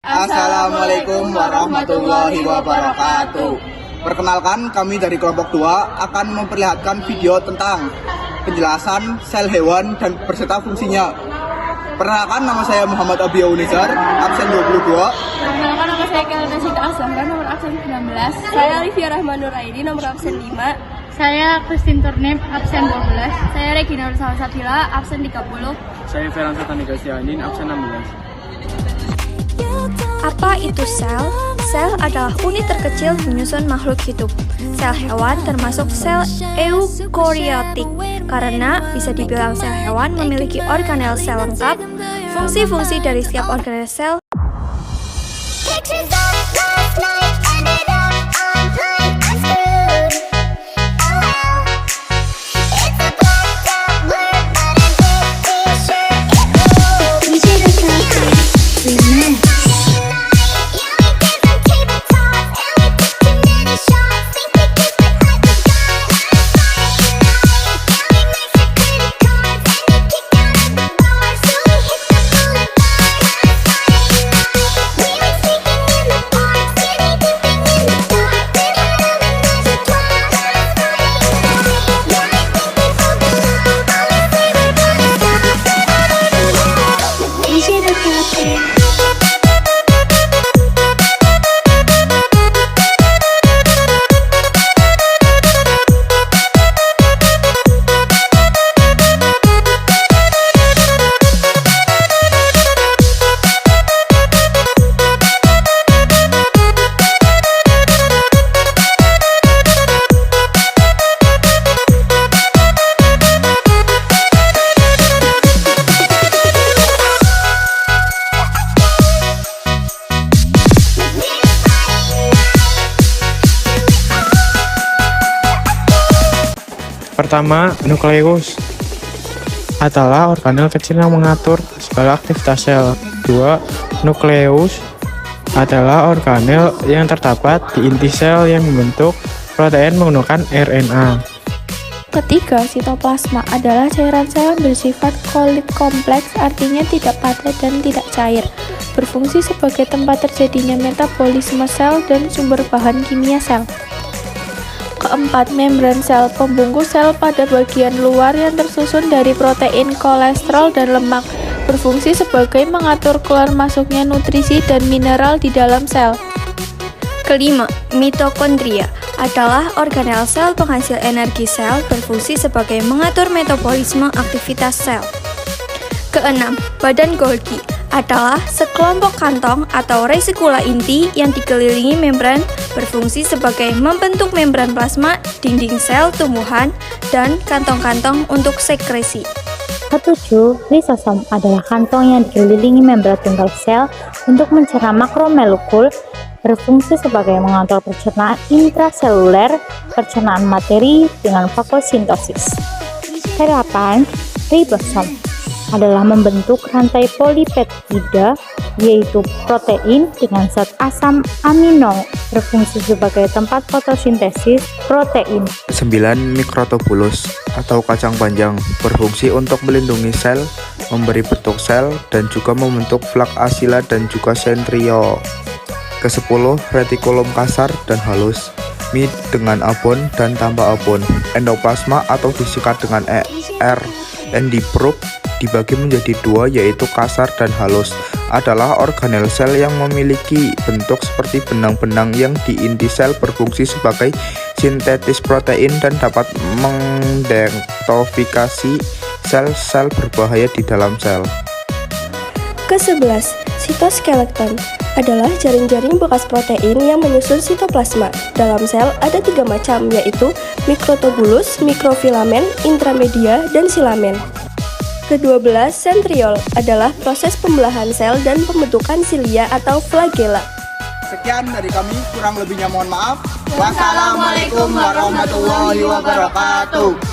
Assalamualaikum warahmatullahi wabarakatuh. Perkenalkan, kami dari kelompok 2 akan memperlihatkan video tentang penjelasan sel hewan dan berserta fungsinya. Perkenalkan, nama saya Muhammad Abiyahu Nizar, absen 22. Perkenalkan, nama saya Kelana Sita Azhara, nomor absen 19. Saya Livia Rahman Nuraidi, nomor absen 5. Saya Christine Turnip, absen 12. Saya Regina Salsabila, absen 30. Saya Feransa Tanegasianin, absen 16. Apa itu sel? Sel adalah unit terkecil menyusun makhluk hidup. Sel hewan termasuk sel eukariotik karena bisa dibilang sel hewan memiliki organel sel lengkap. Fungsi-fungsi dari setiap organel sel Pertama, nukleus adalah organel kecil yang mengatur segala aktivitas sel. 2. Nukleus adalah organel yang terdapat di inti sel yang membentuk protein menggunakan RNA. Ketiga, sitoplasma adalah cairan sel bersifat kolit kompleks, artinya tidak padat dan tidak cair. Berfungsi sebagai tempat terjadinya metabolisme sel dan sumber bahan kimia sel. Keempat, membran sel pembungkus sel pada bagian luar yang tersusun dari protein, kolesterol, dan lemak. Berfungsi sebagai mengatur keluar masuknya nutrisi dan mineral di dalam sel. Kelima, mitokondria adalah organel sel penghasil energi sel, berfungsi sebagai mengatur metabolisme aktivitas sel. Keenam, badan Golgi adalah sekelompok kantong atau resikula inti yang dikelilingi membran, berfungsi sebagai membentuk membran plasma, dinding sel tumbuhan, dan kantong-kantong untuk sekresi. Ketujuh, lisosom adalah kantong yang dikelilingi membran tunggal sel untuk mencerna makromolekul, berfungsi sebagai mengontrol pencernaan intraseluler, pencernaan materi dengan fagosintosis. Ke-8, ribosom adalah membentuk rantai polipeptida, yaitu protein dengan zat asam amino, berfungsi sebagai tempat fotosintesis protein. 9. Mikrotubulus atau kacang panjang, berfungsi untuk melindungi sel, memberi bentuk sel, dan juga membentuk flak asila dan juga sentrio. Ke-10. Retikulum kasar dan halus, mid dengan abon dan tanpa abon. Endoplasma atau disingkat dengan ER, endiprop, dibagi menjadi dua, yaitu kasar dan halus, adalah organel sel yang memiliki bentuk seperti benang-benang yang di inti sel, berfungsi sebagai sintetis protein dan dapat mengidentifikasi sel-sel berbahaya di dalam sel. Ke-11, sitoskeleton adalah jaring-jaring bekas protein yang menyusun sitoplasma. Dalam sel ada 3 macam, yaitu mikrotubulus, mikrofilamen, intramedia, dan silamen. Ke-12, sentriol adalah proses pembelahan sel dan pembentukan silia atau flagella. Sekian dari kami, kurang lebihnya mohon maaf. Wassalamualaikum warahmatullahi wabarakatuh.